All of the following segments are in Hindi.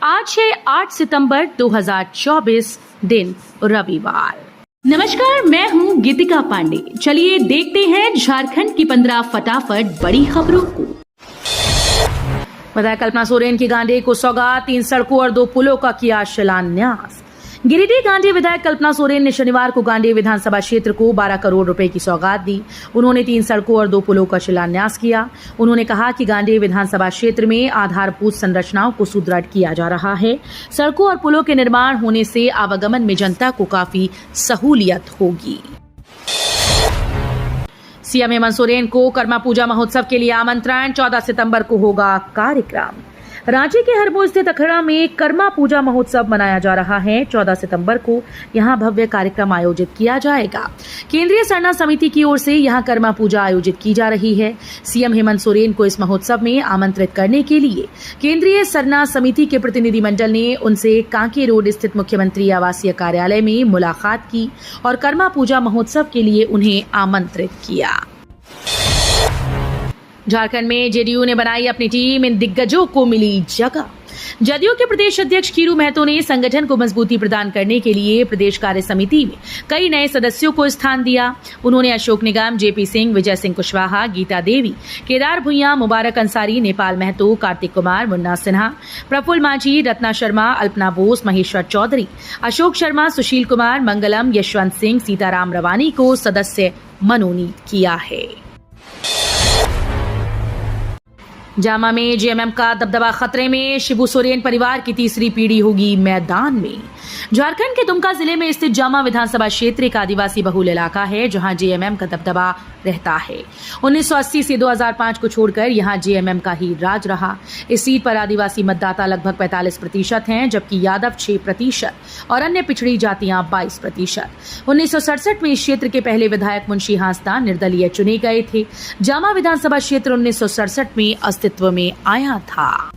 आज है 8 सितंबर 2024 दिन रविवार। नमस्कार, मैं हूं गीतिका पांडे। चलिए देखते हैं झारखंड की 15 फटाफट बड़ी खबरों को। विधायक कल्पना सोरेन की गांधी को सौगात, 3 सड़कों और 2 पुलों का किया शिलान्यास। गिरिडीह गांधी विधायक कल्पना सोरेन ने शनिवार को गांधी विधानसभा क्षेत्र को 12 करोड़ रुपए की सौगात दी। उन्होंने 3 सड़कों और 2 पुलों का शिलान्यास किया। उन्होंने कहा कि गांधी विधानसभा क्षेत्र में आधारभूत संरचनाओं को सुदृढ़ किया जा रहा है। सड़कों और पुलों के निर्माण होने से आवागमन में जनता को काफी सहूलियत होगी। सीएम हेमंत सोरेन को कर्मा पूजा महोत्सव के लिए आमंत्रण, 14 सितंबर को होगा कार्यक्रम। रांची के हरमोर स्थित अखड़ा में कर्मा पूजा महोत्सव मनाया जा रहा है। 14 सितंबर को यहां भव्य कार्यक्रम आयोजित किया जाएगा। केंद्रीय सरना समिति की ओर से यहां कर्मा पूजा आयोजित की जा रही है। सीएम हेमंत सोरेन को इस महोत्सव में आमंत्रित करने के लिए केंद्रीय सरना समिति के प्रतिनिधिमंडल ने उनसे कांके रोड स्थित मुख्यमंत्री आवासीय कार्यालय में मुलाकात की और कर्मा पूजा महोत्सव के लिए उन्हें आमंत्रित किया। झारखंड में जेडीयू ने बनाई अपनी टीम, इन दिग्गजों को मिली जगह। जदयू के प्रदेश अध्यक्ष खीरू महतो ने संगठन को मजबूती प्रदान करने के लिए प्रदेश कार्य समिति में कई नए सदस्यों को स्थान दिया। उन्होंने अशोक निगम, जेपी सिंह, विजय सिंह कुशवाहा, गीता देवी, केदार भुइयां, मुबारक अंसारी, नेपाल महतो, कार्तिक कुमार, मुन्ना सिन्हा, प्रफुल्ल माझी, रत्ना शर्मा, अल्पना बोस, महेश्वर चौधरी, अशोक शर्मा, सुशील कुमार, मंगलम, यशवंत सिंह, सीताराम रवानी को सदस्य मनोनीत किया है। जामा में जेएमएम का दबदबा खतरे में, शिबू सोरेन परिवार की तीसरी पीढ़ी होगी मैदान में। झारखंड के दुमका जिले में स्थित जामा विधानसभा क्षेत्र एक आदिवासी बहुल इलाका है जहां जेएमएम का दबदबा रहता है। 1980 से 2005 को छोड़कर यहां जेएमएम का ही राज रहा। इस सीट पर आदिवासी मतदाता लगभग 45% हैं, जबकि यादव 6% और अन्य पिछड़ी जातियां 22%। 1967 में इस क्षेत्र के पहले विधायक मुंशी हांसदा निर्दलीय चुने गए थे। जामा विधानसभा क्षेत्र 1967 में अस्तित्व में आया था।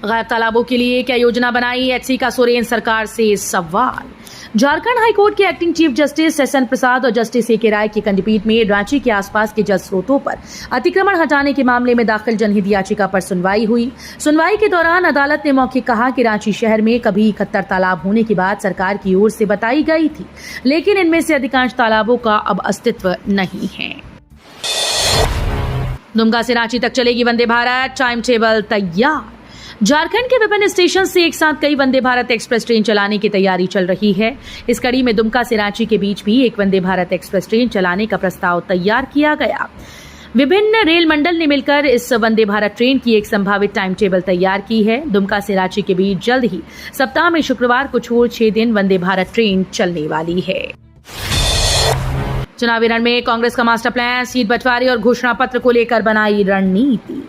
गैर तालाबों के लिए क्या योजना बनाई, एचसी का सोरेन सरकार से सवाल। झारखंड हाईकोर्ट के एक्टिंग चीफ जस्टिस एसएन प्रसाद और जस्टिस ए के राय की खंडपीठ में रांची के आसपास के जल स्रोतों पर अतिक्रमण हटाने के मामले में दाखिल जनहित याचिका पर सुनवाई हुई। सुनवाई के दौरान अदालत ने मौखिक कहा कि रांची शहर में कभी 71 तालाब होने की बात सरकार की ओर से बताई गई थी, लेकिन इनमें से अधिकांश तालाबों का अब अस्तित्व नहीं है। दुमका से रांची तक चलेगी वंदे भारत, टाइम टेबल तैयार। झारखंड के विभिन्न स्टेशन से एक साथ कई वंदे भारत एक्सप्रेस ट्रेन चलाने की तैयारी चल रही है। इस कड़ी में दुमका से रांची के बीच भी एक वंदे भारत एक्सप्रेस ट्रेन चलाने का प्रस्ताव तैयार किया गया। विभिन्न रेल मंडल ने मिलकर इस वंदे भारत ट्रेन की एक संभावित टाइम टेबल तैयार की है। दुमका से रांची के बीच जल्द ही सप्ताह में शुक्रवार को छोड़ 6 दिन वंदे भारत ट्रेन चलने वाली है। चुनावी रण में कांग्रेस का मास्टर प्लान, सीट बंटवारे और घोषणा पत्र को लेकर बनाई रणनीति।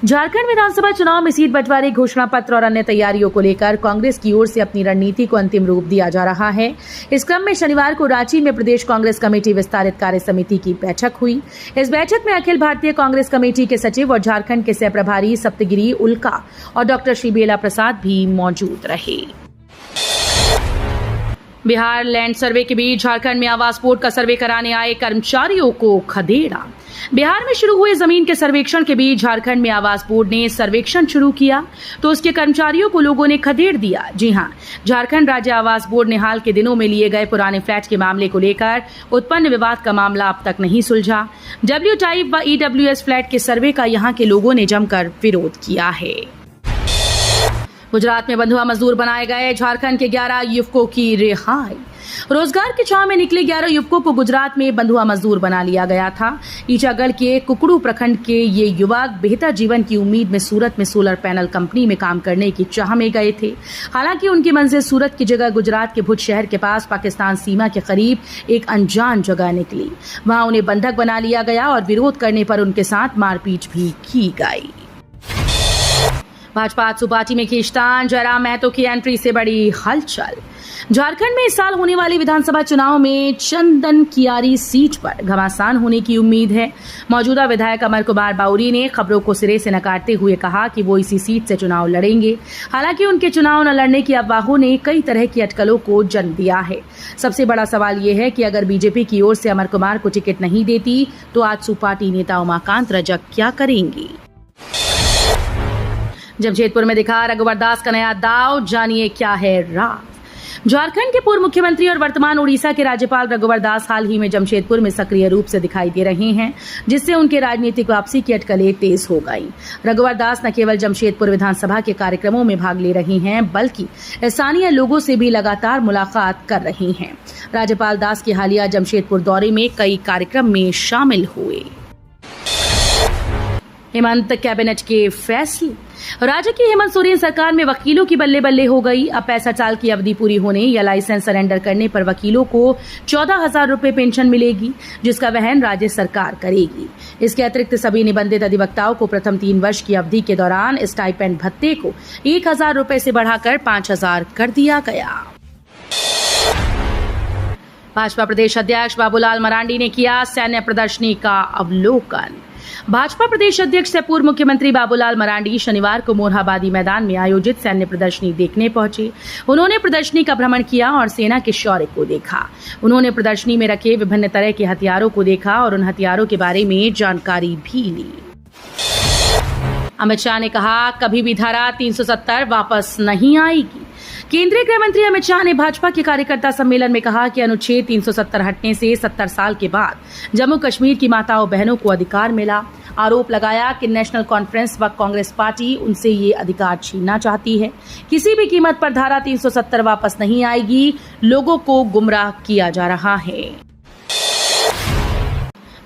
झारखंड विधानसभा चुनाव में सीट बंटवारे, घोषणा पत्र और अन्य तैयारियों को लेकर कांग्रेस की ओर से अपनी रणनीति को अंतिम रूप दिया जा रहा है। इस क्रम में शनिवार को रांची में प्रदेश कांग्रेस कमेटी विस्तारित कार्य समिति की बैठक हुई। इस बैठक में अखिल भारतीय कांग्रेस कमेटी के सचिव और झारखंड के सह प्रभारी सप्तगिरी उल्का और डॉक्टर श्रीबेला प्रसाद भी मौजूद रहे। बिहार लैंड सर्वे के बीच झारखंड में आवास बोर्ड का सर्वे कराने आए कर्मचारियों को खदेड़ा। बिहार में शुरू हुए जमीन के सर्वेक्षण के बीच झारखंड में आवास बोर्ड ने सर्वेक्षण शुरू किया तो उसके कर्मचारियों को लोगों ने खदेड़ दिया। जी हां, झारखंड राज्य आवास बोर्ड ने हाल के दिनों में लिए गए पुराने फ्लैट के मामले को लेकर उत्पन्न विवाद का मामला अब तक नहीं सुलझा। डब्ल्यू टाइप व ईडब्ल्यूएस फ्लैट के सर्वे का यहां के लोगों ने जमकर विरोध किया है। गुजरात में बंधुआ मजदूर बनाए गए, झारखंड के 11 युवकों की रिहाई। रोजगार की चाह में निकले 11 युवकों को गुजरात में बंधुआ मजदूर बना लिया गया था। ईचागढ़ के कुकड़ू प्रखंड के ये युवक बेहतर जीवन की उम्मीद में सूरत में सोलर पैनल कंपनी में काम करने की चाह में गए थे। हालांकि उनकी मंजिल सूरत की जगह गुजरात के भुज शहर के पास पाकिस्तान सीमा के करीब एक अनजान जगह निकली। वहां उन्हें बंधक बना लिया गया और विरोध करने पर उनके साथ मारपीट भी की गई। भाजपा आजसू पार्टी में खींचतान, जयराम महतो की एंट्री से बड़ी हलचल। झारखंड में इस साल होने वाले विधानसभा चुनाव में चंदन कियारी सीट पर घमासान होने की उम्मीद है। मौजूदा विधायक अमर कुमार बाउरी ने खबरों को सिरे से नकारते हुए कहा कि वो इसी सीट से चुनाव लड़ेंगे। हालांकि उनके चुनाव न लड़ने की अफवाहों ने कई तरह की अटकलों को जन्म दिया है। सबसे बड़ा सवाल ये है कि अगर बीजेपी की ओर से अमर कुमार को टिकट नहीं देती तो आजसू पार्टी नेता उमाकांत रजक क्या करेंगी। जमशेदपुर में दिखा रघुवर दास का नया दाव, जानिए क्या है राज। झारखंड के पूर्व मुख्यमंत्री और वर्तमान उड़ीसा के राज्यपाल रघुवर दास हाल ही में जमशेदपुर में सक्रिय रूप से दिखाई दे रहे हैं, जिससे उनके राजनीतिक वापसी की अटकलें तेज हो गई। रघुवर दास न केवल जमशेदपुर विधानसभा के कार्यक्रमों में भाग ले रहे हैं, बल्कि स्थानीय लोगों से भी लगातार मुलाकात कर रहे हैं। राज्यपाल दास के हालिया जमशेदपुर दौरे में कई कार्यक्रम में शामिल हुए। हेमंत कैबिनेट के फैसले। राज्य की हेमंत सोरेन सरकार में वकीलों की बल्ले बल्ले हो गई। अब 65 साल की अवधि पूरी होने या लाइसेंस सरेंडर करने पर वकीलों को 14,000 रुपए पेंशन मिलेगी, जिसका वहन राज्य सरकार करेगी। इसके अतिरिक्त सभी निबंधित अधिवक्ताओं को प्रथम 3 वर्ष की अवधि के दौरान स्टाइपेंड भत्ते को 1,000 रुपए से बढ़ाकर 5,000 कर दिया गया। भाजपा प्रदेश अध्यक्ष बाबूलाल मरांडी ने किया सैन्य प्रदर्शनी का अवलोकन। भाजपा प्रदेश अध्यक्ष से पूर्व मुख्यमंत्री बाबूलाल मरांडी शनिवार को मोरहाबादी मैदान में आयोजित सैन्य प्रदर्शनी देखने पहुंचे। उन्होंने प्रदर्शनी का भ्रमण किया और सेना के शौर्य को देखा। उन्होंने प्रदर्शनी में रखे विभिन्न तरह के हथियारों को देखा और उन हथियारों के बारे में जानकारी भी ली। अमित शाह ने कहा, कभी भी धारा 370 वापस नहीं आएगी। केंद्रीय गृह मंत्री अमित शाह ने भाजपा के कार्यकर्ता सम्मेलन में कहा कि अनुच्छेद 370 हटने से 70 साल के बाद जम्मू कश्मीर की माताओं बहनों को अधिकार मिला। आरोप लगाया कि नेशनल कॉन्फ्रेंस व कांग्रेस पार्टी उनसे ये अधिकार छीनना चाहती है। किसी भी कीमत पर धारा 370 वापस नहीं आएगी। लोगों को गुमराह किया जा रहा है।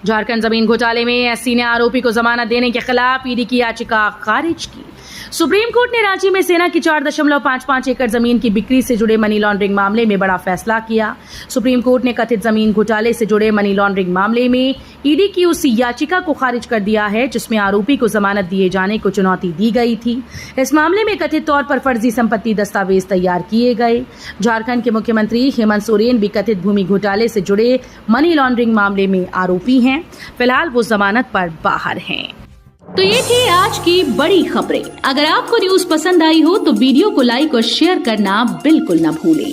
झारखंड जमीन घोटाले में एससी ने आरोपी को जमानत देने के खिलाफ ईडी की याचिका खारिज की। सुप्रीम कोर्ट ने रांची में सेना की 4.55 एकड़ जमीन की बिक्री से जुड़े मनी लॉन्ड्रिंग मामले में बड़ा फैसला किया। सुप्रीम कोर्ट ने कथित जमीन घोटाले से जुड़े मनी लॉन्ड्रिंग मामले में ईडी की उस याचिका को खारिज कर दिया है, जिसमें आरोपी को जमानत दिए जाने को चुनौती दी गई थी। इस मामले में कथित तौर पर फर्जी संपत्ति दस्तावेज तैयार किए गए। झारखंड के मुख्यमंत्री हेमंत सोरेन भी कथित भूमि घोटाले से जुड़े मनी लॉन्ड्रिंग मामले में आरोपी हैं। फिलहाल वो जमानत पर बाहर हैं। तो ये थी आज की बड़ी खबरें। अगर आपको न्यूज पसंद आई हो तो वीडियो को लाइक और शेयर करना बिल्कुल न भूलें।